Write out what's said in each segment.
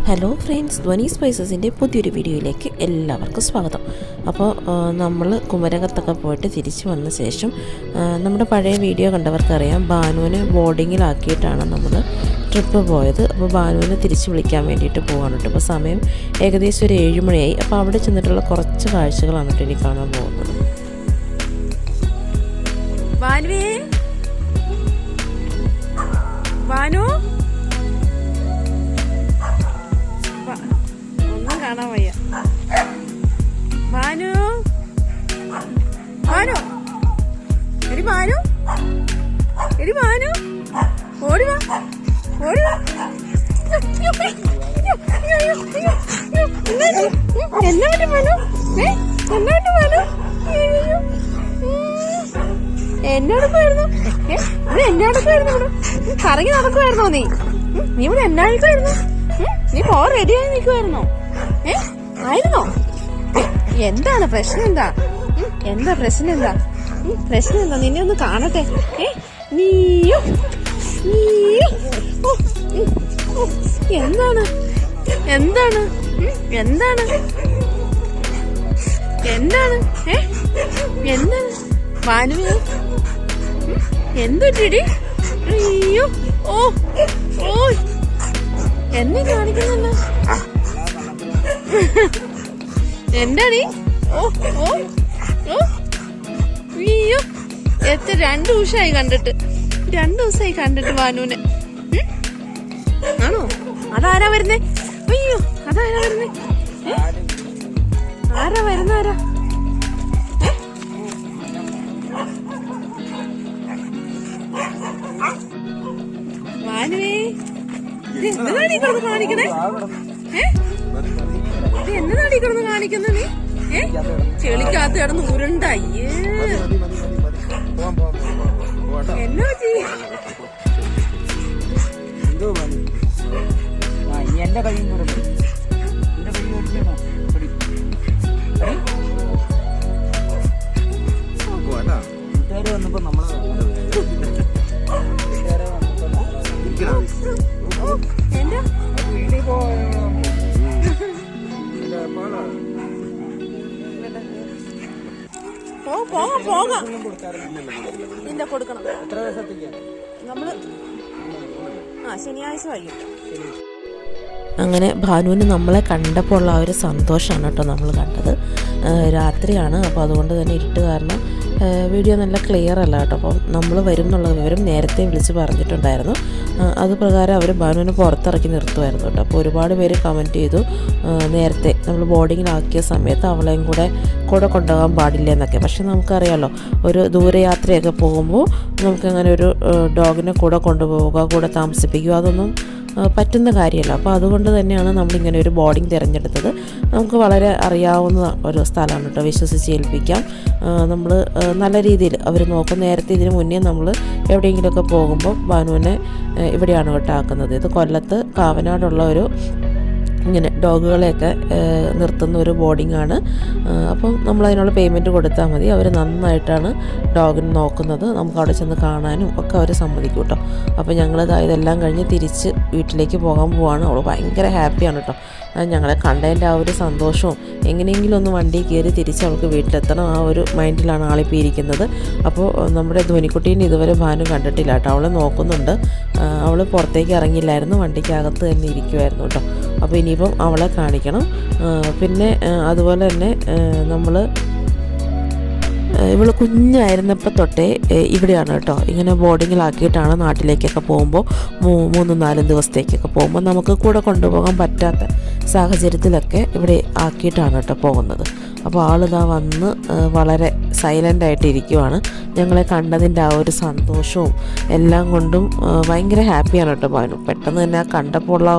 Hello friends, ധ്വനി സ്പൈസസിൻ്റെ പുതിയൊരു വീഡിയോയിലേക്ക് എല്ലാവർക്കും സ്വാഗതം. അപ്പോൾ നമ്മൾ കുമരകത്തൊക്കെ പോയിട്ട് തിരിച്ചു വന്ന ശേഷം നമ്മുടെ പഴയ വീഡിയോ കണ്ടവർക്കറിയാം, ബാനുവിനെ ബോർഡിങ്ങിലാക്കിയിട്ടാണ് നമ്മൾ ട്രിപ്പ് പോയത്. അപ്പോൾ ബാനുവിനെ തിരിച്ച് വിളിക്കാൻ വേണ്ടിയിട്ട് പോകാണ് കേട്ടോ. അപ്പോൾ സമയം ഏകദേശം ഒരു 7 മണിയായി. അപ്പോൾ അവിടെ ചെന്നിട്ടുള്ള കുറച്ച് കാഴ്ചകളാണ് കേട്ടോ ഇനി കാണാൻ പോകുന്നത്. ബാനു ഒന്നും കാണാൻ വയ്യ. ബാനു ബാനു എടി ബാനു എടി ബാനു ഓടി വാ ഓടി വാ. എന്നാ പറ്റി ബാനു? എന്നാ പറ്റി ബാനു? എന്നോടൊപ്പമായിരുന്നു എന്നോടൊപ്പമായിരുന്നു ഇവിടെ കറങ്ങി നടക്കുമായിരുന്നോ? നീ ഇവിടെ എന്നാടുക്കായിരുന്നു? നീ പോ റെഡിയായി നിൽക്കുമായിരുന്നോ? ആയിരുന്നോ? എന്താണ് പ്രശ്നം? എന്താ പ്രശ്നം? പ്രശ്നം എന്താ? നിന്നെ ഒന്ന് കാണട്ടെ. നീയോ എന്താണ് എന്താണ് എന്താണ് എന്താണ് എന്താണ് ബാനുവേ? എന്തൊട്ടിടി? അയ്യോ ഓ ഓ എന്നെ കാണിക്കുന്നല്ലോ. എന്താണീ? ഓ ഓ ഓ അയ്യോ എത്ര 2 ദിവസമായി കണ്ടിട്ട് ബാനുവിനെ. ആണോ? അതാരാ വരുന്നേ? അയ്യോ അതാരാ വരുന്നേ? ആരാ വരുന്നാരാ? ബാനുവേ, ഇത് എന്നതാണീ കിടന്ന് കാണിക്കണേ? ഇത് എന്നതാണീ കിടന്ന് കാണിക്കുന്ന നീ? ചെളിക്കകത്ത് കിടന്ന് ഉരുണ്ടയ്യേ. എന്നാ പറ്റി? എന്റെ കയ്യിൽ വന്നപ്പോ നമ്മള് ഇല്ല കൊടുക്കണം. എത്ര ദിവസത്തേക്ക്? നമ്മള് ശനിയാഴ്ച വൈകിട്ട്. അങ്ങനെ ഭാനുവിന് നമ്മളെ കണ്ടപ്പോൾ ഉള്ള ആ ഒരു സന്തോഷമാണ് കേട്ടോ നമ്മൾ കണ്ടത്. രാത്രിയാണ്, അപ്പോൾ അതുകൊണ്ട് തന്നെ ഇരുട്ട് കാരണം വീഡിയോ നല്ല ക്ലിയർ അല്ല കേട്ടോ. അപ്പം നമ്മൾ വരും എന്നുള്ള വിവരം നേരത്തെ വിളിച്ച് പറഞ്ഞിട്ടുണ്ടായിരുന്നു. അത് പ്രകാരം അവർ ഭാനുവിനെ പുറത്തിറക്കി നിർത്തുമായിരുന്നു കേട്ടോ. അപ്പോൾ ഒരുപാട് പേര് കമൻറ്റ് ചെയ്തു, നേരത്തെ നമ്മൾ ബോർഡിങ്ങിലാക്കിയ സമയത്ത് അവളെയും കൂടെ കൊണ്ടുപോകാൻ പാടില്ല എന്നൊക്കെ. പക്ഷെ നമുക്കറിയാമല്ലോ, ഒരു ദൂരയാത്രയൊക്കെ പോകുമ്പോൾ നമുക്കങ്ങനെ ഒരു ഡോഗിനെ കൊണ്ടുപോവുക, കൂടെ താമസിപ്പിക്കുക, അതൊന്നും പറ്റുന്ന കാര്യമല്ല. അപ്പോൾ അതുകൊണ്ട് തന്നെയാണ് നമ്മളിങ്ങനെ ഒരു ബോർഡിങ് തിരഞ്ഞെടുത്തത്. നമുക്ക് വളരെ അറിയാവുന്ന ഒരു സ്ഥലമാണ് കേട്ടോ, വിശ്വസിച്ച് ഏൽപ്പിക്കാം. നമ്മൾ നല്ല രീതിയിൽ അവർ നോക്കും. നേരത്തെ ഇതിന് മുന്നേ നമ്മൾ എവിടെയെങ്കിലുമൊക്കെ പോകുമ്പോൾ ബാനുവിനെ ഇവിടെയാണ് കേട്ടോ ആക്കുന്നത്. ഇത് കൊല്ലത്ത് കാവനാടുള്ള ഒരു ഇങ്ങനെ ഡോഗുകളെയൊക്കെ നിർത്തുന്ന ഒരു ബോർഡിങ്ങാണ്. അപ്പം നമ്മളതിനുള്ള പേയ്മെൻറ്റ് കൊടുത്താൽ മതി. അവർ നന്നായിട്ടാണ് ഡോഗിനെ നോക്കുന്നത്. നമുക്ക് അവിടെ ചെന്ന് കാണാനും ഒക്കെ അവർ സമ്മതിക്കും കേട്ടോ. അപ്പോൾ ഞങ്ങളിത് ഇതെല്ലാം കഴിഞ്ഞ് തിരിച്ച് വീട്ടിലേക്ക് പോകാൻ പോവാണ്. അവൾ ഭയങ്കര ഹാപ്പിയാണ് കേട്ടോ. ഞങ്ങളെ കണ്ടതിൻ്റെ ആ ഒരു സന്തോഷവും എങ്ങനെയെങ്കിലും ഒന്ന് വണ്ടി കയറി തിരിച്ച് അവൾക്ക് വീട്ടിലെത്തണം, ആ ഒരു മൈൻഡിലാണ് ആളിപ്പോൾ ഇരിക്കുന്നത്. അപ്പോൾ നമ്മുടെ ധ്വനിക്കുട്ടീനെ ഇതുവരെ ഭാനു കണ്ടിട്ടില്ല കേട്ടോ. അവളെ നോക്കുന്നുണ്ട്. അവൾ പുറത്തേക്ക് ഇറങ്ങിയില്ലായിരുന്നു, വണ്ടിക്കകത്ത് തന്നെ ഇരിക്കുമായിരുന്നു കേട്ടോ. അപ്പോൾ ഇനിയിപ്പം അവളെ കാണിക്കണം. പിന്നെ അതുപോലെ തന്നെ നമ്മൾ ഇവൾ കുഞ്ഞായിരുന്നപ്പോൾ തൊട്ടേ ഇവിടെയാണ് കേട്ടോ. ഇങ്ങനെ ബോർഡിങ്ങിലാക്കിയിട്ടാണ് നാട്ടിലേക്കൊക്കെ പോകുമ്പോൾ 3-4 ദിവസത്തേക്കൊക്കെ പോകുമ്പോൾ നമുക്ക് കൂടെ കൊണ്ടുപോകാൻ പറ്റാത്ത സാഹചര്യത്തിലൊക്കെ ഇവിടെ ആക്കിയിട്ടാണ് കേട്ടോ പോകുന്നത്. അപ്പോൾ ആളിതാ വന്ന് വളരെ സൈലൻ്റായിട്ട് ഇരിക്കുവാണ്. ഞങ്ങളെ കണ്ടതിൻ്റെ ആ ഒരു സന്തോഷവും എല്ലാം കൊണ്ടും ഭയങ്കര ഹാപ്പിയാണ് കേട്ടോ ബാനു. പെട്ടെന്ന് തന്നെ ആ കണ്ടപ്പോൾ ഉള്ള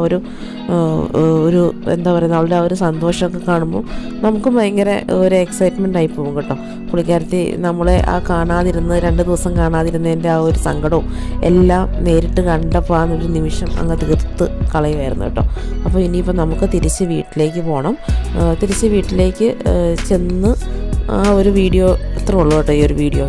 ഒരു എന്താ പറയുക, അവളുടെ ആ ഒരു സന്തോഷമൊക്കെ കാണുമ്പോൾ നമുക്കും ഭയങ്കര ഒരു എക്സൈറ്റ്മെൻ്റ് ആയി പോകും കേട്ടോ. പുള്ളിക്കാരത്തി നമ്മളെ ആ 2 ദിവസം കാണാതിരുന്നതിൻ്റെ ആ ഒരു സങ്കടവും എല്ലാം നേരിട്ട് കണ്ടപ്പോൾ ആ ഒരു നിമിഷം അങ്ങ് തീർത്ത് കളയുമായിരുന്നു കേട്ടോ. അപ്പോൾ ഇനിയിപ്പോൾ നമുക്ക് തിരിച്ച് വീട്ടിലേക്ക് പോകണം. തിരിച്ച് വീട്ടിലേക്ക് ചെന്ന് ആ ഒരു വീഡിയോ മാത്രമേ ഉള്ളൂ കേട്ടോ ഈ ഒരു വീഡിയോ.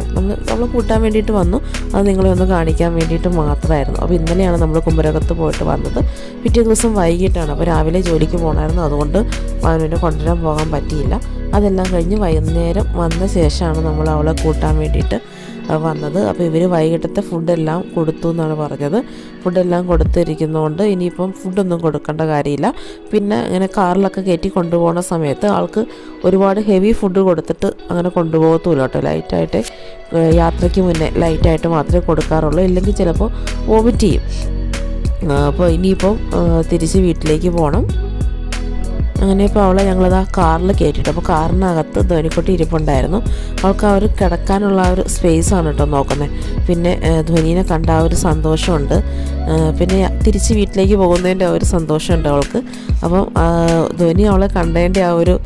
നമ്മൾ കൂട്ടാൻ വേണ്ടിയിട്ട് വന്നു, അത് നിങ്ങളെ ഒന്ന് കാണിക്കാൻ വേണ്ടിയിട്ട് മാത്രമായിരുന്നു. അപ്പോൾ ഇന്നലെയാണ് നമ്മൾ കുമരകത്ത് പോയിട്ട് വന്നത്. പിറ്റേ ദിവസം വൈകിട്ടാണ്. അപ്പോൾ രാവിലെ ജോലിക്ക് പോകണമായിരുന്നു, അതുകൊണ്ട് അവനെ കൊണ്ടുവരാൻ പോകാൻ പറ്റിയില്ല. അതെല്ലാം കഴിഞ്ഞ് വൈകുന്നേരം വന്ന ശേഷമാണ് നമ്മൾ അവളെ കൂട്ടാൻ വേണ്ടിയിട്ട് വന്നത്. അപ്പോൾ ഇവർ വൈകിട്ടത്തെ ഫുഡെല്ലാം കൊടുത്തു എന്നാണ് പറഞ്ഞത്. ഫുഡെല്ലാം കൊടുത്തിരിക്കുന്നതുകൊണ്ട് ഇനിയിപ്പം ഫുഡൊന്നും കൊടുക്കേണ്ട കാര്യമില്ല. പിന്നെ ഇങ്ങനെ കാറിലൊക്കെ കയറ്റി കൊണ്ടുപോകുന്ന സമയത്ത് ആൾക്ക് ഒരുപാട് ഹെവി ഫുഡ് കൊടുത്തിട്ട് അങ്ങനെ കൊണ്ടുപോകത്തുമില്ല കേട്ടോ. ലൈറ്റായിട്ട് യാത്രയ്ക്ക് മുന്നേ ലൈറ്റായിട്ട് മാത്രമേ കൊടുക്കാറുള്ളൂ, ഇല്ലെങ്കിൽ ചിലപ്പോൾ വോമിറ്റ് ചെയ്യും. അപ്പോൾ ഇനിയിപ്പം തിരിച്ച് വീട്ടിലേക്ക് പോകണം. അങ്ങനെ ഇപ്പോൾ അവളെ ഞങ്ങളത് ആ കാറിൽ കയറ്റിയിട്ട്, അപ്പോൾ കാറിനകത്ത് ധ്വനിക്കുട്ടി ഇരിപ്പുണ്ടായിരുന്നു. അവൾക്ക് ആ ഒരു കിടക്കാനുള്ള ആ ഒരു സ്പേസാണ് കേട്ടോ നോക്കുന്നത്. പിന്നെ ധ്വനീനെ കണ്ട ആ ഒരു സന്തോഷമുണ്ട്, പിന്നെ തിരിച്ച് വീട്ടിലേക്ക് പോകുന്നതിൻ്റെ ആ ഒരു സന്തോഷമുണ്ട് അവൾക്ക്. അപ്പം ധ്വനി അവളെ കണ്ടതിൻ്റെ ആ ഒരു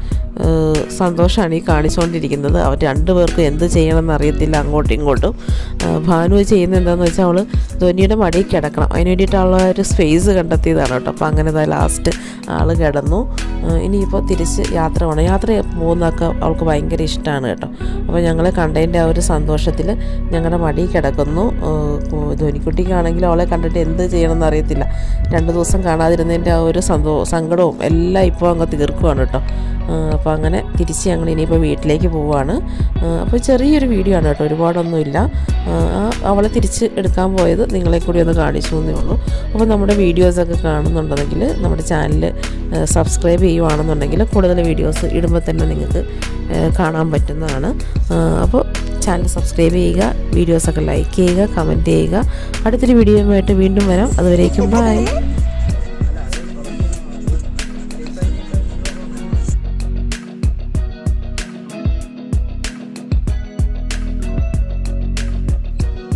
സന്തോഷമാണ് ഈ കാണിച്ചുകൊണ്ടിരിക്കുന്നത്. അവർ രണ്ടുപേർക്കും എന്ത് ചെയ്യണമെന്ന് അറിയത്തില്ല, അങ്ങോട്ടും ഇങ്ങോട്ടും. ഭാനു ചെയ്യുന്നത് എന്താണെന്ന് വെച്ചാൽ അവൾ ധ്വനിയുടെ മടിയിൽ കിടക്കണം, അതിന് വേണ്ടിയിട്ടുള്ള ഒരു സ്പേസ് കണ്ടെത്തിയതാണ് കേട്ടോ. അപ്പോൾ അങ്ങനെ ലാസ്റ്റ് ആൾ കിടന്നു. ഇനിയിപ്പോൾ തിരിച്ച് യാത്ര പോകണം. യാത്ര പോകുന്നതൊക്കെ അവൾക്ക് ഭയങ്കര ഇഷ്ടമാണ് കേട്ടോ. അപ്പോൾ ഞങ്ങളെ കണ്ടതിൻ്റെ ആ ഒരു സന്തോഷത്തിൽ ഞങ്ങളുടെ മടിയിൽ കിടക്കുന്നു. ധ്വനിക്കുട്ടിക്കാണെങ്കിലും അവളെ കണ്ടിട്ട് എന്ത് ചെയ്യണമെന്ന് അറിയത്തില്ല. 2 ദിവസം കാണാതിരുന്നതിൻ്റെ ആ ഒരു സങ്കടവും എല്ലാം ഇപ്പോൾ അങ്ങ് തീർക്കുവാണ് കേട്ടോ. അപ്പോൾ അങ്ങനെ തിരിച്ച് ഞങ്ങൾ ഇനിയിപ്പോൾ വീട്ടിലേക്ക് പോവുകയാണ്. അപ്പോൾ ചെറിയൊരു വീഡിയോ ആണ് കേട്ടോ, ഒരുപാടൊന്നുമില്ല. അവളെ തിരിച്ച് എടുക്കാൻ പോയത് നിങ്ങളെ കൂടി ഒന്ന് കാണിച്ചു എന്നേ ഉള്ളൂ. അപ്പോൾ നമ്മുടെ വീഡിയോസൊക്കെ കാണുന്നുണ്ടെങ്കിൽ നമ്മുടെ ചാനൽ സബ്സ്ക്രൈബ് ചെയ്യുവാണെന്നുണ്ടെങ്കിൽ കൂടുതൽ വീഡിയോസ് ഇടുമ്പോൾ തന്നെ നിങ്ങൾക്ക് കാണാൻ പറ്റുന്നതാണ്. അപ്പോൾ ചാനൽ സബ്സ്ക്രൈബ് ചെയ്യുക, വീഡിയോസൊക്കെ ലൈക്ക് ചെയ്യുക, കമൻറ്റ് ചെയ്യുക. അടുത്തൊരു വീഡിയോയുമായിട്ട് വീണ്ടും വരാം. അതുവരേക്കും ബൈ.